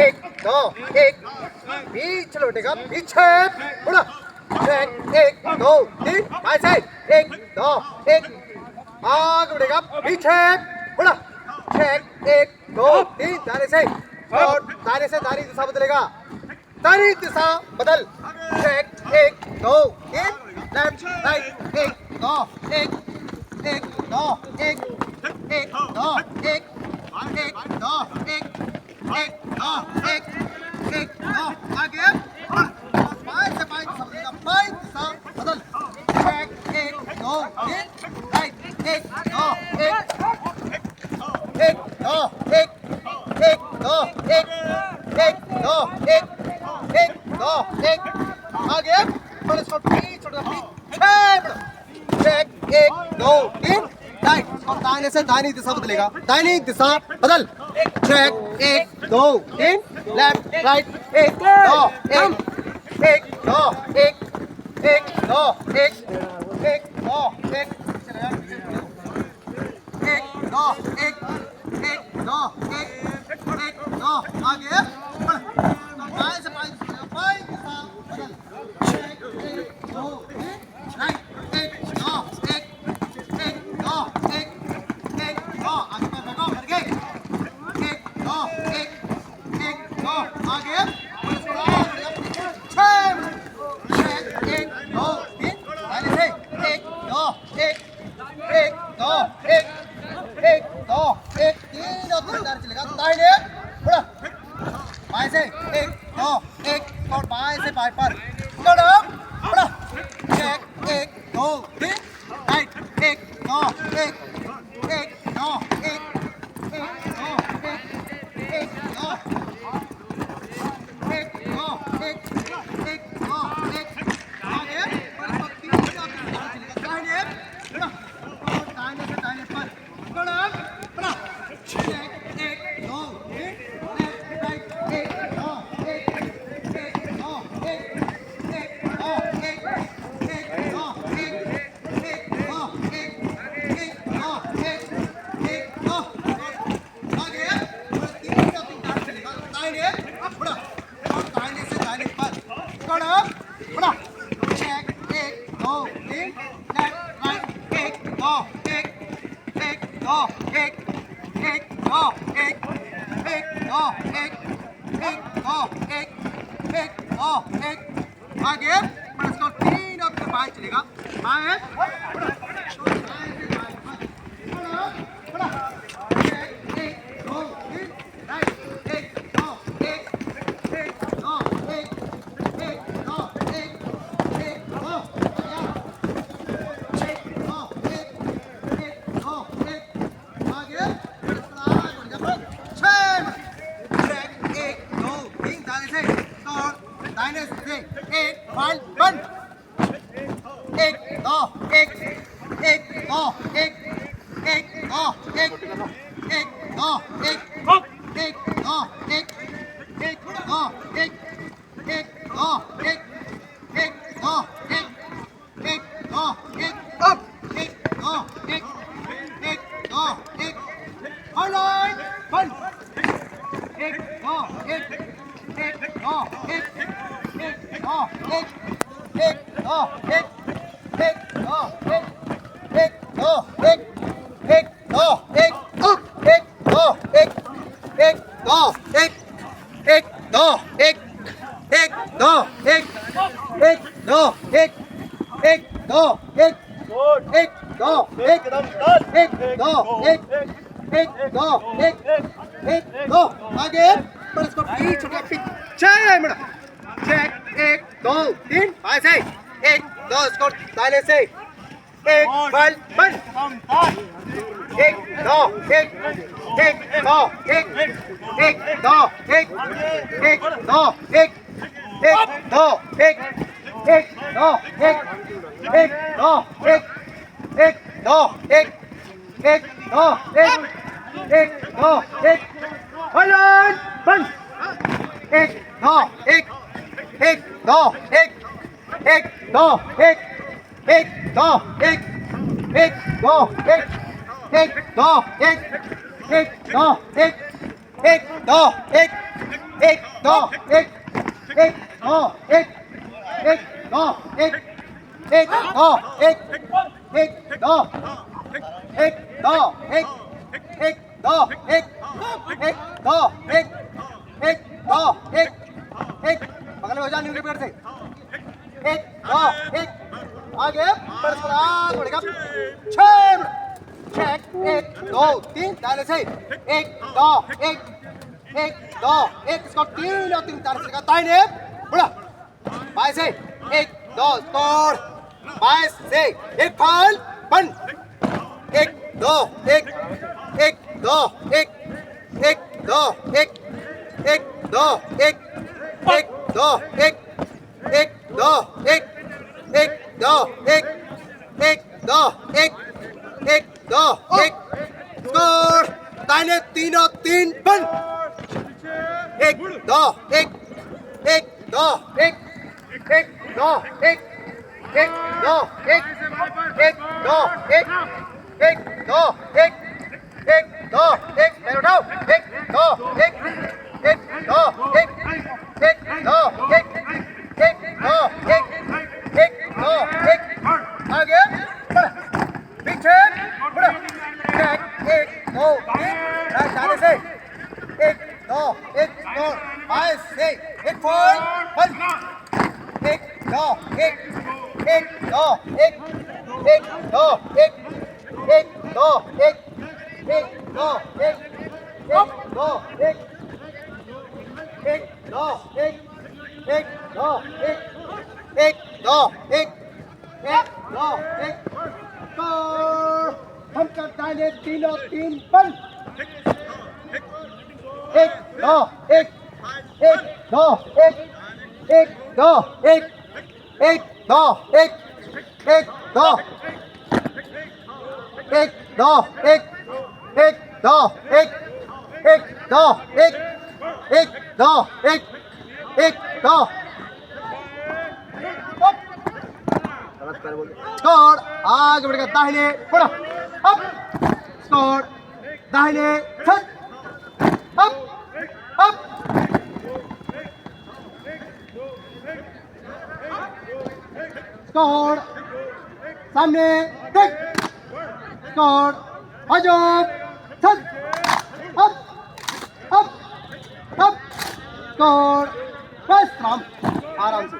एक दो एक बीच लौटेगा पीछे मुड़ा चेक एक दो तीन बाएं साइड एक दो एक आगे बढ़ेगा पीछे मुड़ा चेक एक दो तीन दाहिने से और दाहिने से दाहिनी दिशा बदलेगा दाहिनी दिशा बदल चेक एक दो तीन लेफ्ट राइट एक दो एक दो एक दो एक दो एक दो एक दो आगे बाएं से बाएं दिशा बदलेगा बाएं दिशा बदल चेक एक दो तीन राइट एक दो एक दो एक दो एक दो एक दो एक आगे थोड़ा सा छोटा पीछे चेक एक दो तीन राइट और दाहिने से दाहिनी दिशा बदलेगा दाहिनी दिशा बदल चेक एक दो तीन लेफ्ट राइट एक दो एक दो एक दो एक दो एक दो एक दो एक दो आगे बाएं से बाएं बाएं दिशा बदल चेक एक दो राइट एक दो एक दो आगे बढ़ो कर गए एक दो आगे एक दो तीन पहले से एक दो एक तीन और तीन चलेगा दाहिने बढ़ो बाएं से एक दो एक और बाएं से बाएं पर बढ़ो चेक एक दो तीन राइट एक दो एक दो एक दो एक दो आगे दाहिने दाहिने से दाहिने पर बढ़ो चेक एक दो राइट एक दो एक दो आगे तीन का तीन काट चलेगा दाहिने अब बढ़ो और दाहिने से दाहिने पर बढ़ो चेक एक दो तीन लेफ्ट राइट एक दो एक दो एक दो एक दो एक आगे इसको तीन और बाएं चलेगा बाएं एक दो तीन राइट एक दो एक दो आगे दाहिने से एक फाइल बंद एक दो एक दो एक दो एक दो एक दो एक दो एक दो एक दो एक अप एक दो एक ऑनलाइन बंद एक दो एक दो एक दो एक दो एक दो एक दो एक दो एक अप एक दो एक दो एक दो एक दो एक दो एक दो एक दो एक दो आगे पर इसको पीछे पीछे मुड़ा चेक एक दो तीन बाएं से एक दो इसको दाहिने से एक बल बंद एक दो एक दो एक दो एक दो एक दो एक दो एक दो एक दो एक हलन बंद एक दो एक दो एक दो एक दो एक दो एक दो एक दो एक दो एक एक दो एक एक दो एक एक दो एक एक दो एक एक दो एक दो एक दो एक दो एक दो एक बगल में हो जा न्यूली पेड़ से एक दो एक आगे परस्पर आगे बढ़ेगा छह चेक एक दो तीन डाले से एक दो एक इसको तीन और तीन डाले से दाहिने बुढ़ा बाएं से एक दो तोड़ बाएं से एक फाल बंद एक दो एक दो एक दो एक दो एक दो एक दो एक दो दो एक दो एक स्कोर दाहिने तीनों तीन बंद एक दो एक दो एक दो एक दो एक दो एक दो एक दो एक मैं उठाओ एक दो एक दो एक दो एक दो एक दो एक आगे पीछे बढ़ो एक दो तीन डाले से एक दो बाएं से एक फोर बंद एक दो एक दो एक दो एक दो एक दो एक दो एक दो एक दो दो एक दो एक हम करता है तीनों तीन बंद एक दो एक दो एक दो एक दो एक दो दो एक दो दो दो दो स्कोर आगे बढ़ेगा दाहिने बढ़ो अप स्कोर दाहिने छत अप स्कोर सामने देख स्कोर हजूम छत अप स्कोर बस आराम से